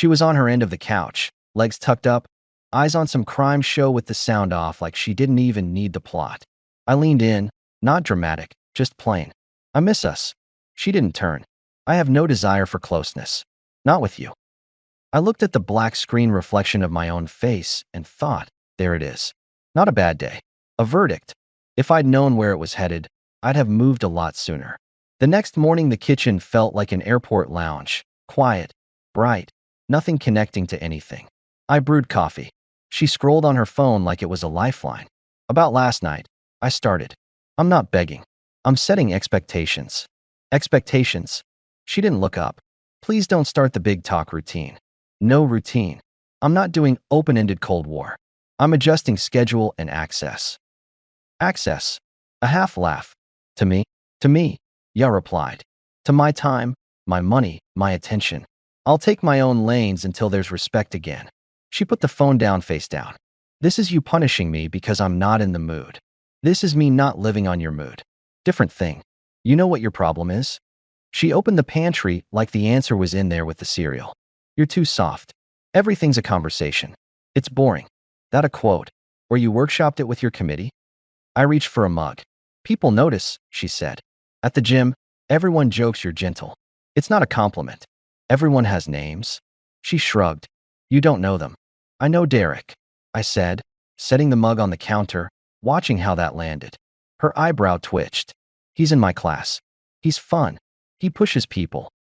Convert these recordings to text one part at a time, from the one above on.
She was on her end of the couch, legs tucked up, eyes on some crime show with the sound off like she didn't even need the plot. I leaned in, not dramatic, just plain. I miss us. She didn't turn. I have no desire for closeness. Not with you. I looked at the black screen reflection of my own face and thought, there it is. Not a bad day. A verdict. If I'd known where it was headed, I'd have moved a lot sooner. The next morning, the kitchen felt like an airport lounge. Quiet, bright, nothing connecting to anything. I brewed coffee. She scrolled on her phone like it was a lifeline. About last night, I started. I'm not begging. I'm setting expectations. Expectations. She didn't look up. Please don't start the big talk routine. No routine. I'm not doing open-ended Cold War. I'm adjusting schedule and access. Access. A half laugh. To me? To me. Ya replied. To my time, my money, my attention. I'll take my own lanes until there's respect again. She put the phone down face down. This is you punishing me because I'm not in the mood. This is me not living on your mood. Different thing. You know what your problem is? She opened the pantry like the answer was in there with the cereal. You're too soft. Everything's a conversation. It's boring. That a quote? Or you workshopped it with your committee? I reached for a mug. People notice, she said. At the gym, everyone jokes you're gentle. It's not a compliment. Everyone has names. She shrugged. You don't know them. I know Derek, I said, setting the mug on the counter, watching how that landed. Her eyebrow twitched. He's in my class. He's fun. He pushes people.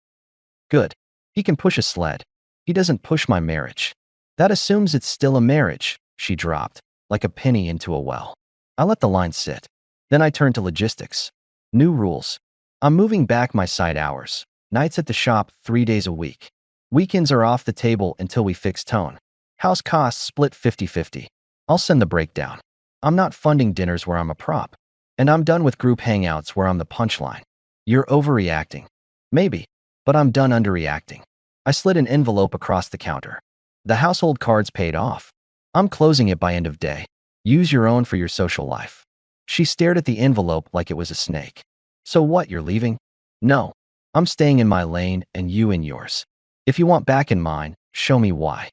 Good. He can push a sled. He doesn't push my marriage. That assumes it's still a marriage, she dropped, like a penny into a well. I let the line sit. Then I turned to logistics. New rules. I'm moving back my side hours. Nights at the shop 3 days a week. Weekends are off the table until we fix tone. House costs split 50-50. I'll send the breakdown. I'm not funding dinners where I'm a prop. And I'm done with group hangouts where I'm the punchline. You're overreacting. Maybe, but I'm done underreacting. I slid an envelope across the counter. The household cards paid off. I'm closing it by end of day. Use your own for your social life. She stared at the envelope like it was a snake. So what, you're leaving? No. I'm staying in my lane and you in yours. If you want back in mine, show me why.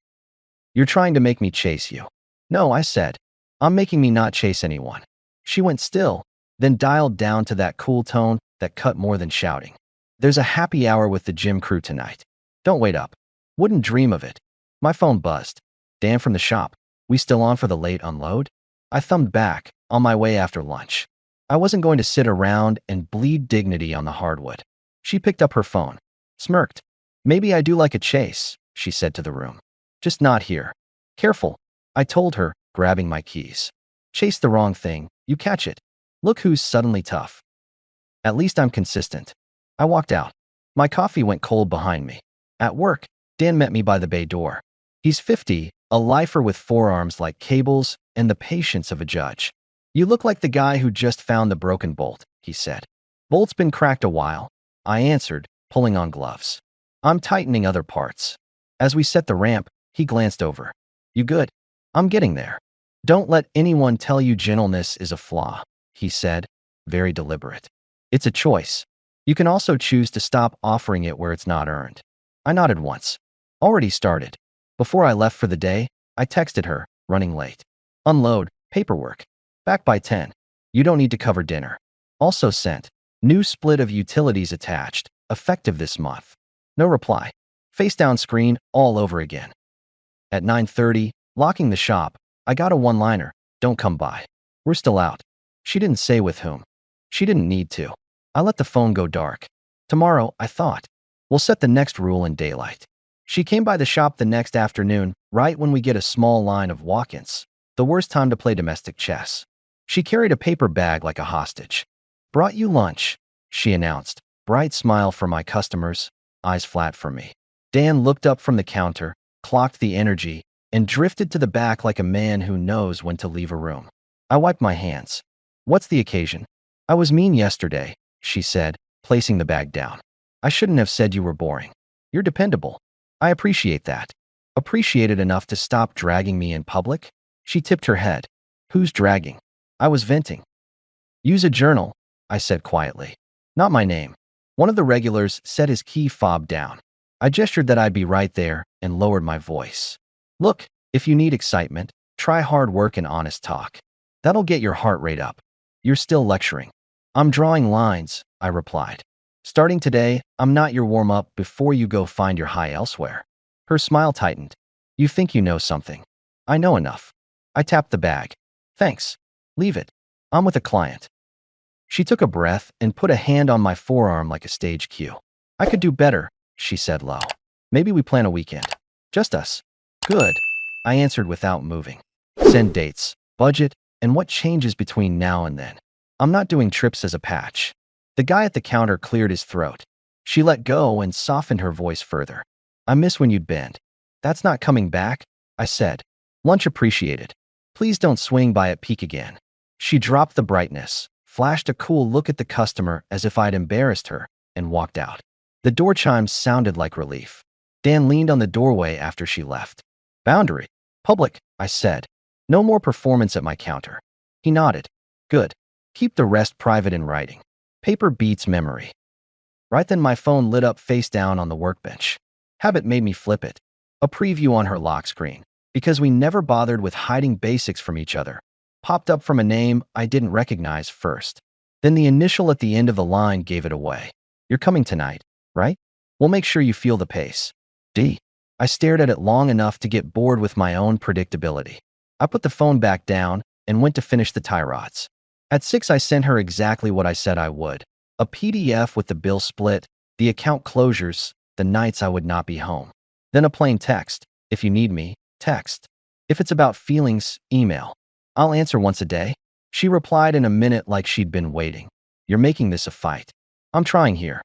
You're trying to make me chase you. No, I said. I'm making me not chase anyone. She went still, then dialed down to that cool tone that cut more than shouting. There's a happy hour with the gym crew tonight. Don't wait up. Wouldn't dream of it. My phone buzzed. Dan from the shop. We still on for the late unload? I thumbed back, on my way after lunch. I wasn't going to sit around and bleed dignity on the hardwood. She picked up her phone. Smirked. Maybe I do like a chase, she said to the room. Just not here. Careful, I told her, grabbing my keys. Chase the wrong thing, you catch it. Look who's suddenly tough. At least I'm consistent. I walked out. My coffee went cold behind me. At work, Dan met me by the bay door. He's 50, a lifer with forearms like cables and the patience of a judge. You look like the guy who just found the broken bolt, he said. Bolt's been cracked a while, I answered, pulling on gloves. I'm tightening other parts. As we set the ramp, he glanced over. You good? I'm getting there. Don't let anyone tell you gentleness is a flaw, he said, very deliberate. It's a choice. You can also choose to stop offering it where it's not earned. I nodded once. Already started. Before I left for the day, I texted her, running late. Unload, paperwork. Back by 10. You don't need to cover dinner. Also sent. New split of utilities attached, effective this month. No reply. Face down screen all over again. At 9:30, locking the shop, I got a one-liner. Don't come by. We're still out. She didn't say with whom. She didn't need to. I let the phone go dark. Tomorrow, I thought. We'll set the next rule in daylight. She came by the shop the next afternoon, right when we get a small line of walk-ins. The worst time to play domestic chess. She carried a paper bag like a hostage. Brought you lunch, she announced. Bright smile for my customers, eyes flat for me. Dan looked up from the counter, clocked the energy, and drifted to the back like a man who knows when to leave a room. I wiped my hands. What's the occasion? I was mean yesterday, she said, placing the bag down. I shouldn't have said you were boring. You're dependable. I appreciate that. Appreciate it enough to stop dragging me in public? She tipped her head. Who's dragging? I was venting. Use a journal, I said quietly. Not my name. One of the regulars set his key fob down. I gestured that I'd be right there and lowered my voice. Look, if you need excitement, try hard work and honest talk. That'll get your heart rate up. You're still lecturing. I'm drawing lines, I replied. Starting today, I'm not your warm-up before you go find your high elsewhere. Her smile tightened. You think you know something. I know enough. I tapped the bag. Thanks. Leave it. I'm with a client. She took a breath and put a hand on my forearm like a stage cue. I could do better, she said low. Maybe we plan a weekend. Just us. Good, I answered without moving. Send dates, budget, and what changes between now and then. I'm not doing trips as a patch. The guy at the counter cleared his throat. She let go and softened her voice further. I miss when you'd bend. That's not coming back, I said. Lunch appreciated. Please don't swing by at peak again. She dropped the brightness, flashed a cool look at the customer as if I'd embarrassed her, and walked out. The door chimes sounded like relief. Dan leaned on the doorway after she left. Boundary. Public, I said. No more performance at my counter. He nodded. Good. Keep the rest private in writing. Paper beats memory. Right then my phone lit up face down on the workbench. Habit made me flip it. A preview on her lock screen, because we never bothered with hiding basics from each other, popped up from a name I didn't recognize first. Then the initial at the end of the line gave it away. You're coming tonight, right? We'll make sure you feel the pace. D. I stared at it long enough to get bored with my own predictability. I put the phone back down and went to finish the tie rods. At 6, I sent her exactly what I said I would. A PDF with the bill split, the account closures, the nights I would not be home. Then a plain text. If you need me, text. If it's about feelings, email. I'll answer once a day. She replied in a minute like she'd been waiting. You're making this a fight. I'm trying here.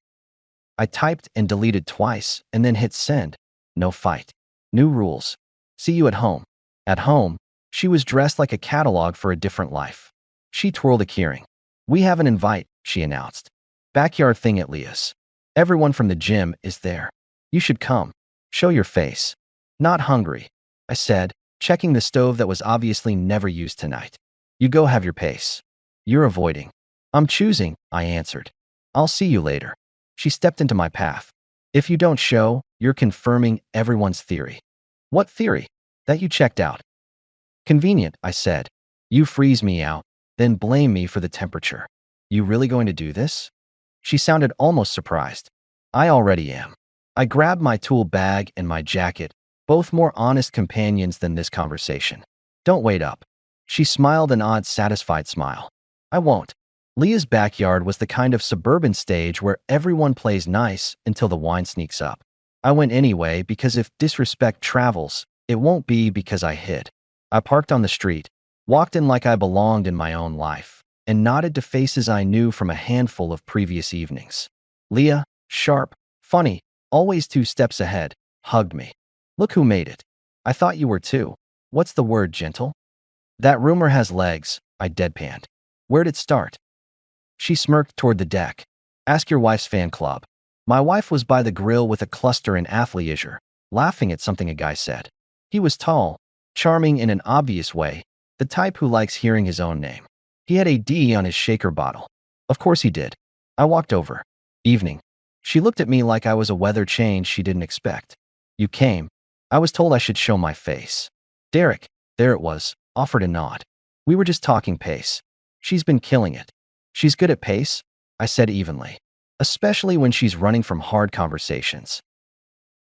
I typed and deleted twice and then hit send. No fight. New rules. See you at home. At home, she was dressed like a catalog for a different life. She twirled a keyring. We have an invite, she announced. Backyard thing at Leah's. Everyone from the gym is there. You should come. Show your face. Not hungry, I said, checking the stove that was obviously never used tonight. You go have your pace. You're avoiding. I'm choosing, I answered. I'll see you later. She stepped into my path. If you don't show, you're confirming everyone's theory. What theory? That you checked out. Convenient, I said. You freeze me out, then blame me for the temperature. You really going to do this? She sounded almost surprised. I already am. I grabbed my tool bag and my jacket, both more honest companions than this conversation. Don't wait up. She smiled an odd, satisfied smile. I won't. Leah's backyard was the kind of suburban stage where everyone plays nice until the wine sneaks up. I went anyway because if disrespect travels, it won't be because I hid. I parked on the street, walked in like I belonged in my own life, and nodded to faces I knew from a handful of previous evenings. Leah, sharp, funny, always 2 steps ahead, hugged me. Look who made it. I thought you were too. What's the word, gentle? That rumor has legs, I deadpanned. Where'd it start? She smirked toward the deck. Ask your wife's fan club. My wife was by the grill with a cluster in athleisure, laughing at something a guy said. He was tall, charming in an obvious way, the type who likes hearing his own name. He had a D on his shaker bottle. Of course he did. I walked over. Evening. She looked at me like I was a weather change she didn't expect. You came. I was told I should show my face. Derek, there it was, offered a nod. We were just talking pace. She's been killing it. She's good at pace, I said evenly, especially when she's running from hard conversations.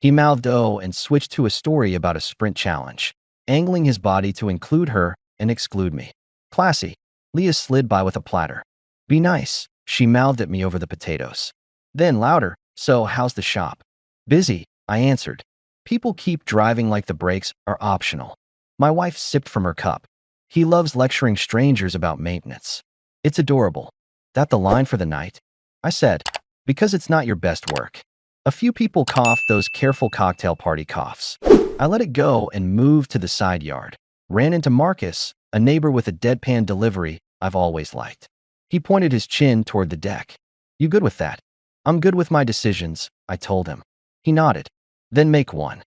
He mouthed oh and switched to a story about a sprint challenge, angling his body to include her and exclude me. Classy. Leah slid by with a platter. Be nice, she mouthed at me over the potatoes. Then louder, so how's the shop? Busy, I answered. People keep driving like the brakes are optional. My wife sipped from her cup. He loves lecturing strangers about maintenance. It's adorable. That the line for the night? I said, because it's not your best work. A few people coughed those careful cocktail party coughs. I let it go and moved to the side yard. Ran into Marcus, a neighbor with a deadpan delivery I've always liked. He pointed his chin toward the deck. You good with that? I'm good with my decisions, I told him. He nodded. Then make one.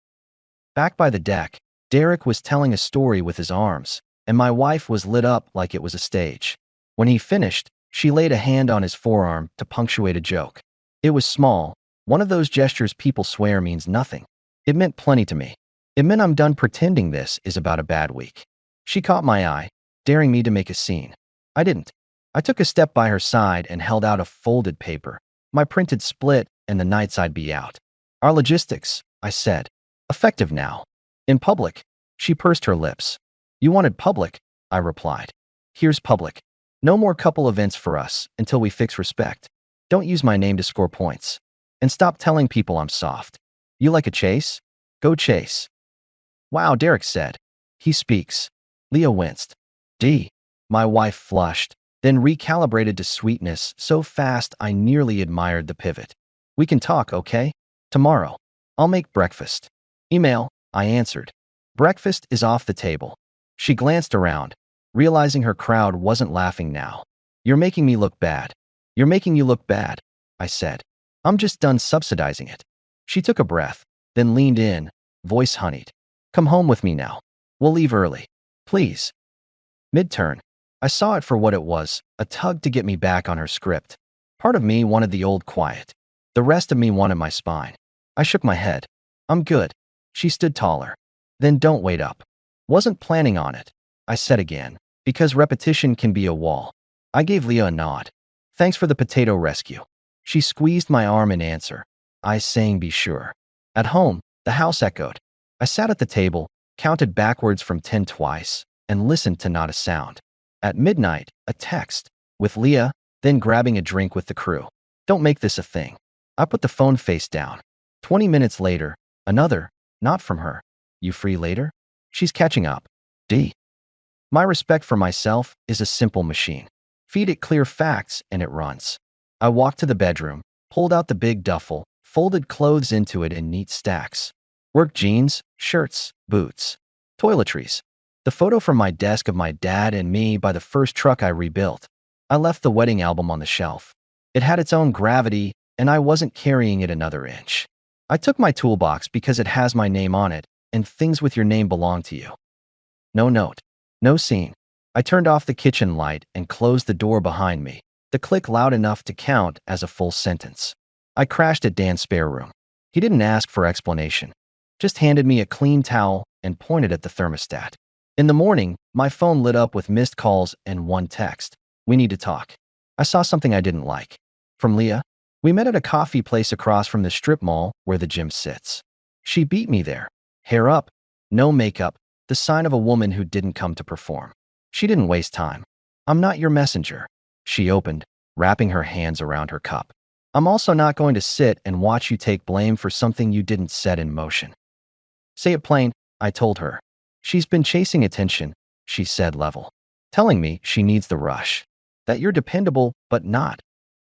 Back by the deck, Derek was telling a story with his arms, and my wife was lit up like it was a stage. When he finished, she laid a hand on his forearm to punctuate a joke. It was small, One of those gestures people swear means nothing. It meant plenty to me. It meant I'm done pretending this is about a bad week. She caught my eye, daring me to make a scene. I didn't. I took a step by her side and held out a folded paper. My printed split and the nights I'd be out. Our logistics, I said. Effective now. In public. She pursed her lips. You wanted public, I replied. Here's public. No more couple events for us until we fix respect. Don't use my name to score points. And stop telling people I'm soft. You like a chase? Go chase. Wow, Derek said. He speaks. Leah winced. D. My wife flushed, then recalibrated to sweetness so fast I nearly admired the pivot. We can talk, okay? Tomorrow. I'll make breakfast. Email, I answered. Breakfast is off the table. She glanced around, realizing her crowd wasn't laughing now. You're making me look bad. You're making you look bad, I said. I'm just done subsidizing it. She took a breath, then leaned in, voice honeyed. Come home with me now. We'll leave early. Please. Mid-turn, I saw it for what it was, a tug to get me back on her script. Part of me wanted the old quiet. The rest of me wanted my spine. I shook my head. I'm good. She stood taller. Then don't wait up. Wasn't planning on it, I said again, because repetition can be a wall. I gave Leah a nod. Thanks for the potato rescue. She squeezed my arm in answer. I saying be sure. At home, the house echoed. I sat at the table, counted backwards from 10 twice, and listened to not a sound. At midnight, a text, with Leah, then grabbing a drink with the crew. Don't make this a thing. I put the phone face down. 20 minutes later, another, not from her. You free later? She's catching up. D. My respect for myself is a simple machine. Feed it clear facts and it runs. I walked to the bedroom, pulled out the big duffel, folded clothes into it in neat stacks. Work jeans, shirts, boots, toiletries. The photo from my desk of my dad and me by the first truck I rebuilt. I left the wedding album on the shelf. It had its own gravity, and I wasn't carrying it another inch. I took my toolbox because it has my name on it, and things with your name belong to you. No note. No scene. I turned off the kitchen light and closed the door behind me, the click loud enough to count as a full sentence. I crashed at Dan's spare room. He didn't ask for explanation. Just handed me a clean towel and pointed at the thermostat. In the morning, my phone lit up with missed calls and one text. We need to talk. I saw something I didn't like. From Leah. We met at a coffee place across from the strip mall where the gym sits. She beat me there. Hair up, no makeup, the sign of a woman who didn't come to perform. She didn't waste time. I'm not your messenger. She opened, wrapping her hands around her cup. I'm also not going to sit and watch you take blame for something you didn't set in motion. Say it plain, I told her. She's been chasing attention, she said level. Telling me she needs the rush. That you're dependable, but not.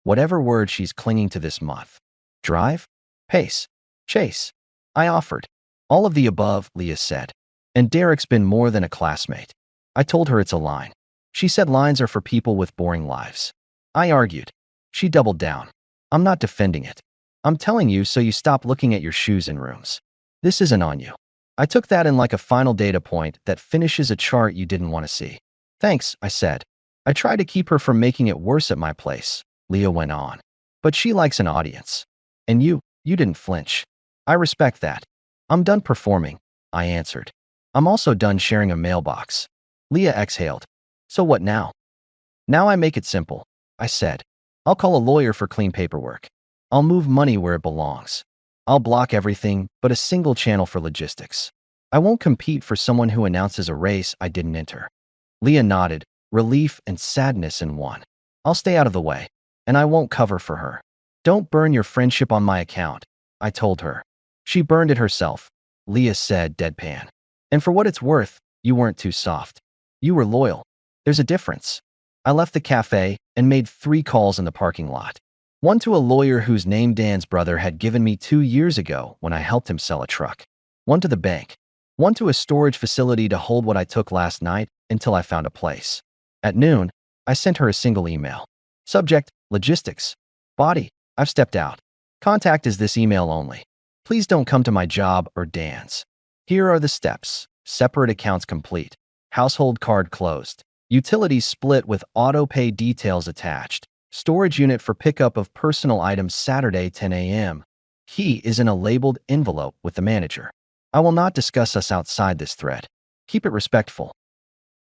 Whatever word she's clinging to this month. Drive? Pace? Chase? I offered. All of the above, Leah said. And Derek's been more than a classmate. I told her it's a line. She said lines are for people with boring lives. I argued. She doubled down. I'm not defending it. I'm telling you so you stop looking at your shoes in rooms. This isn't on you. I took that in like a final data point that finishes a chart you didn't want to see. Thanks, I said. I tried to keep her from making it worse at my place, Leah went on. But she likes an audience. And you didn't flinch. I respect that. I'm done performing, I answered. I'm also done sharing a mailbox. Leah exhaled. So what now? Now I make it simple, I said. I'll call a lawyer for clean paperwork. I'll move money where it belongs. I'll block everything but a single channel for logistics. I won't compete for someone who announces a race I didn't enter. Leah nodded, relief and sadness in one. I'll stay out of the way, and I won't cover for her. Don't burn your friendship on my account, I told her. She burned it herself, Leah said deadpan. And for what it's worth, you weren't too soft. You were loyal. There's a difference. I left the cafe and made 3 calls in the parking lot. One to a lawyer whose name Dan's brother had given me 2 years ago when I helped him sell a truck. One to the bank. One to a storage facility to hold what I took last night until I found a place. At noon, I sent her a single email. Subject, logistics. Body, I've stepped out. Contact is this email only. Please don't come to my job or Dan's. Here are the steps. Separate accounts complete. Household card closed. Utilities split with auto-pay details attached. Storage unit for pickup of personal items Saturday 10 a.m. He is in a labeled envelope with the manager. I will not discuss us outside this thread. Keep it respectful.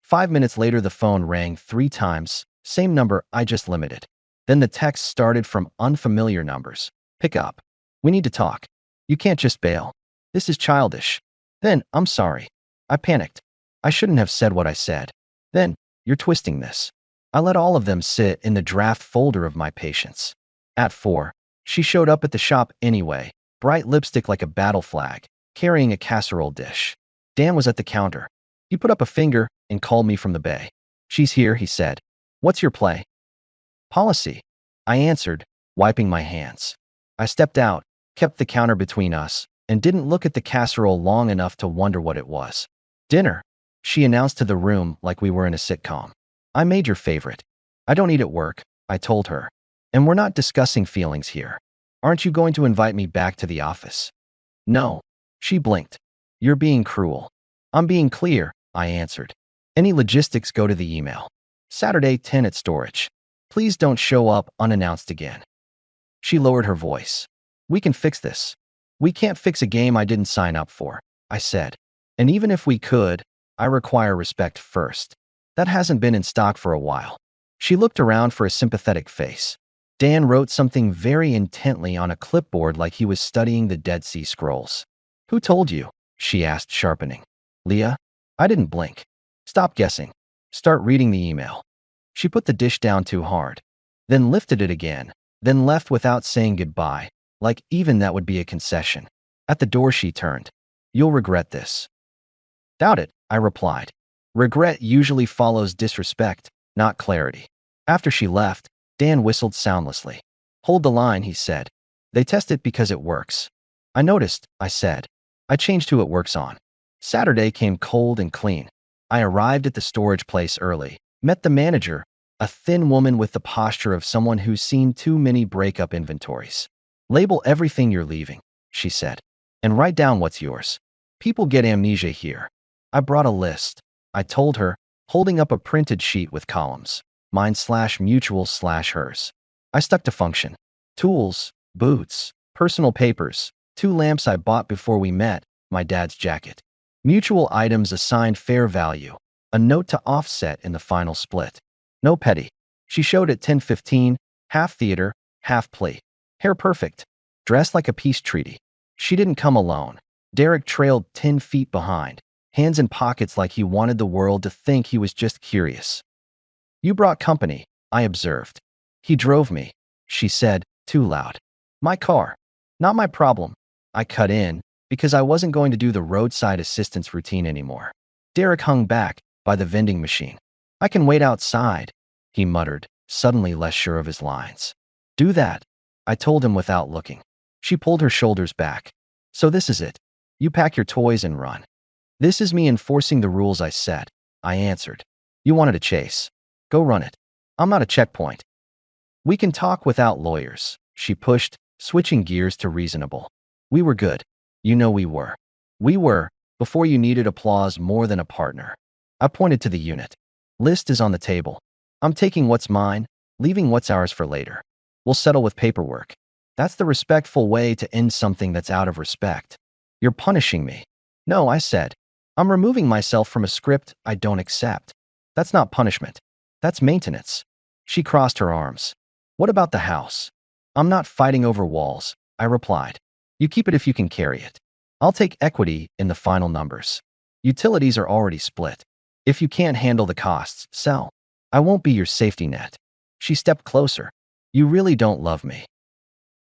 5 minutes later, the phone rang 3 times, same number I just limited. Then the text started from unfamiliar numbers. Pick up. We need to talk. You can't just bail. This is childish. Then, I'm sorry. I panicked. I shouldn't have said what I said. Then, you're twisting this. I let all of them sit in the draft folder of my patience. At 4, she showed up at the shop anyway, bright lipstick like a battle flag, carrying a casserole dish. Dan was at the counter. He put up a finger and called me from the bay. She's here, he said. What's your play? Policy. I answered, wiping my hands. I stepped out, kept the counter between us, and didn't look at the casserole long enough to wonder what it was. Dinner, she announced to the room like we were in a sitcom. I made your favorite. I don't eat at work, I told her. And we're not discussing feelings here. Aren't you going to invite me back to the office? No. She blinked. You're being cruel. I'm being clear, I answered. Any logistics go to the email. Saturday 10 at storage. Please don't show up unannounced again. She lowered her voice. We can fix this. We can't fix a game I didn't sign up for, I said. And even if we could, I require respect first. That hasn't been in stock for a while. She looked around for a sympathetic face. Dan wrote something very intently on a clipboard like he was studying the Dead Sea Scrolls. Who told you? She asked, sharpening. Leah? I didn't blink. Stop guessing. Start reading the email. She put the dish down too hard, then lifted it again, then left without saying goodbye, like even that would be a concession. At the door she turned. You'll regret this. Doubt it, I replied. Regret usually follows disrespect, not clarity. After she left, Dan whistled soundlessly. Hold the line, he said. They test it because it works. I noticed, I said. I changed who it works on. Saturday came cold and clean. I arrived at the storage place early, met the manager, a thin woman with the posture of someone who's seen too many breakup inventories. Label everything you're leaving, she said, and write down what's yours. People get amnesia here. I brought a list, I told her, holding up a printed sheet with columns. Mine/mutual/hers. I stuck to function. Tools, boots, personal papers, 2 lamps I bought before we met, my dad's jacket. Mutual items assigned fair value, a note to offset in the final split. No petty. She showed at 10:15, half theater, half play. Hair perfect. Dressed like a peace treaty. She didn't come alone. Derek trailed 10 feet behind, hands in pockets like he wanted the world to think he was just curious. You brought company, I observed. He drove me, she said, too loud. My car. Not my problem. I cut in, because I wasn't going to do the roadside assistance routine anymore. Derek hung back by the vending machine. I can wait outside, he muttered, suddenly less sure of his lines. Do that, I told him without looking. She pulled her shoulders back. So this is it. You pack your toys and run. This is me enforcing the rules I set, I answered. You wanted a chase. Go run it. I'm not a checkpoint. We can talk without lawyers, she pushed, switching gears to reasonable. We were good. You know we were. We were, before you needed applause more than a partner. I pointed to the unit. List is on the table. I'm taking what's mine, leaving what's ours for later. We'll settle with paperwork. That's the respectful way to end something that's out of respect. You're punishing me. No, I said. I'm removing myself from a script I don't accept. That's not punishment. That's maintenance. She crossed her arms. What about the house? I'm not fighting over walls, I replied. You keep it if you can carry it. I'll take equity in the final numbers. Utilities are already split. If you can't handle the costs, sell. I won't be your safety net. She stepped closer. You really don't love me.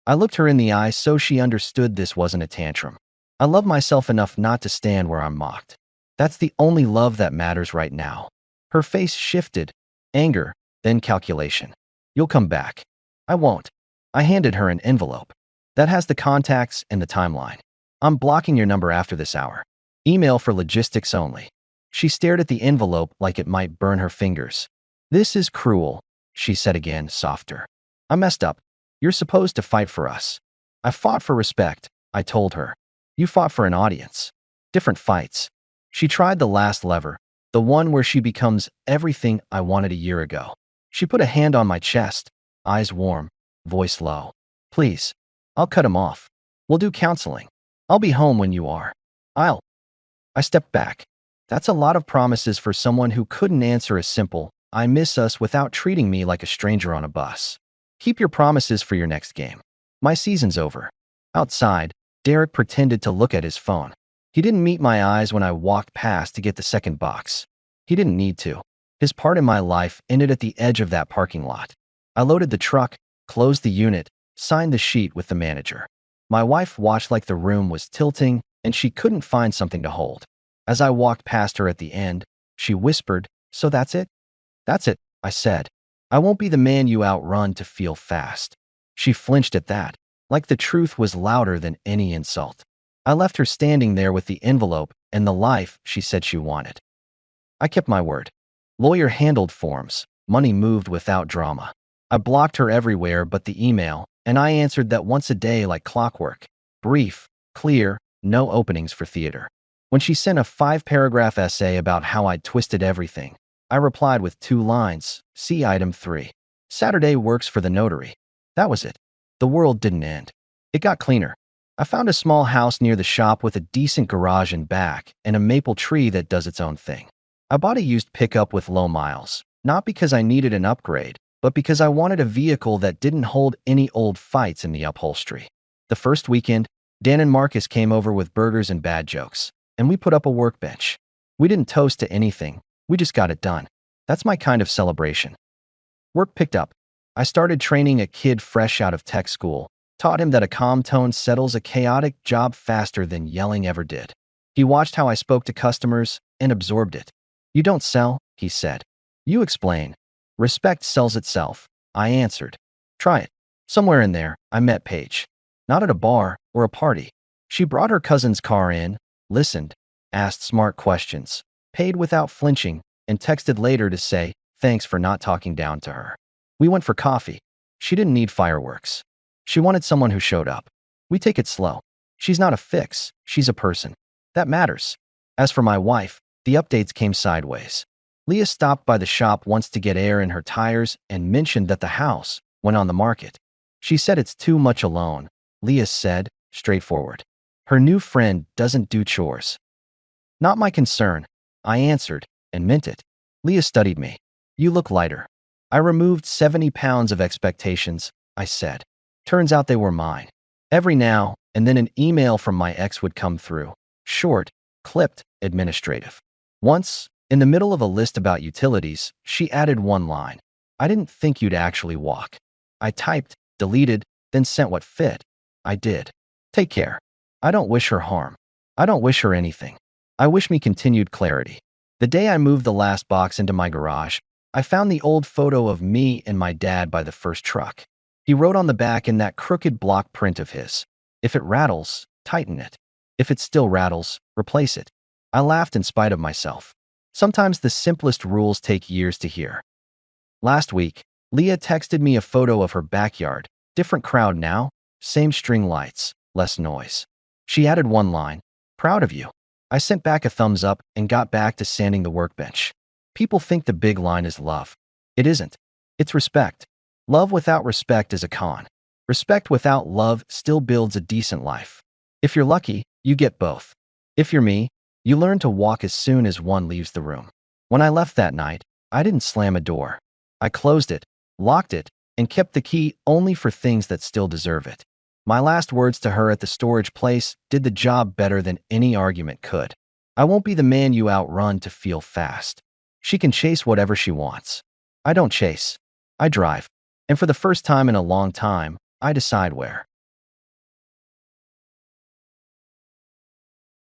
I looked her in the eye so she understood this wasn't a tantrum. I love myself enough not to stand where I'm mocked. That's the only love that matters right now. Her face shifted. Anger, then calculation. You'll come back. I won't. I handed her an envelope. That has the contacts and the timeline. I'm blocking your number after this hour. Email for logistics only. She stared at the envelope like it might burn her fingers. This is cruel, she said again, softer. I messed up. You're supposed to fight for us. I fought for respect, I told her. You fought for an audience. Different fights. She tried the last lever, the one where she becomes everything I wanted a year ago. She put a hand on my chest, eyes warm, voice low. Please. I'll cut him off. We'll do counseling. I'll be home when you are. I'll. I stepped back. That's a lot of promises for someone who couldn't answer a simple, I miss us without treating me like a stranger on a bus. Keep your promises for your next game. My season's over. Outside, Derek pretended to look at his phone. He didn't meet my eyes when I walked past to get the second box. He didn't need to. His part in my life ended at the edge of that parking lot. I loaded the truck, closed the unit, signed the sheet with the manager. My wife watched like the room was tilting, and she couldn't find something to hold. As I walked past her at the end, she whispered, "So that's it?" "That's it," I said. "I won't be the man you outrun to feel fast." She flinched at that, like the truth was louder than any insult. I left her standing there with the envelope and the life she said she wanted. I kept my word. Lawyer handled forms, money moved without drama. I blocked her everywhere but the email, and I answered that once a day like clockwork. Brief, clear, no openings for theater. When she sent a 5-paragraph essay about how I'd twisted everything, I replied with 2 lines, see item 3. Saturday works for the notary. That was it. The world didn't end. It got cleaner. I found a small house near the shop with a decent garage in back and a maple tree that does its own thing. I bought a used pickup with low miles, not because I needed an upgrade, but because I wanted a vehicle that didn't hold any old fights in the upholstery. The first weekend, Dan and Marcus came over with burgers and bad jokes, and we put up a workbench. We didn't toast to anything, we just got it done. That's my kind of celebration. Work picked up. I started training a kid fresh out of tech school, taught him that a calm tone settles a chaotic job faster than yelling ever did. He watched how I spoke to customers and absorbed it. "You don't sell," he said. "You explain. Respect sells itself," I answered. "Try it." Somewhere in there, I met Paige. Not at a bar or a party. She brought her cousin's car in, listened, asked smart questions, paid without flinching, and texted later to say, thanks for not talking down to her. We went for coffee. She didn't need fireworks. She wanted someone who showed up. We take it slow. She's not a fix, she's a person. That matters. As for my wife, the updates came sideways. Leah stopped by the shop once to get air in her tires and mentioned that the house went on the market. She said it's too much alone. Leah said, straightforward. Her new friend doesn't do chores. Not my concern, I answered, and meant it. Leah studied me. You look lighter. I removed 70 pounds of expectations, I said. Turns out they were mine. Every now and then an email from my ex would come through. Short, clipped, administrative. Once, in the middle of a list about utilities, she added one line. I didn't think you'd actually walk. I typed, deleted, then sent what fit. I did. Take care. I don't wish her harm. I don't wish her anything. I wish me continued clarity. The day I moved the last box into my garage, I found the old photo of me and my dad by the first truck. He wrote on the back in that crooked block print of his, "If it rattles, tighten it. If it still rattles, replace it." I laughed in spite of myself. Sometimes the simplest rules take years to hear. Last week, Leah texted me a photo of her backyard. Different crowd now, same string lights, less noise. She added one line, "Proud of you." I sent back a thumbs up and got back to sanding the workbench. People think the big line is love. It isn't. It's respect. Love without respect is a con. Respect without love still builds a decent life. If you're lucky, you get both. If you're me, you learn to walk as soon as one leaves the room. When I left that night, I didn't slam a door. I closed it, locked it, and kept the key only for things that still deserve it. My last words to her at the storage place did the job better than any argument could. I won't be the man you outrun to feel fast. She can chase whatever she wants. I don't chase. I drive. And for the first time in a long time, I decide where.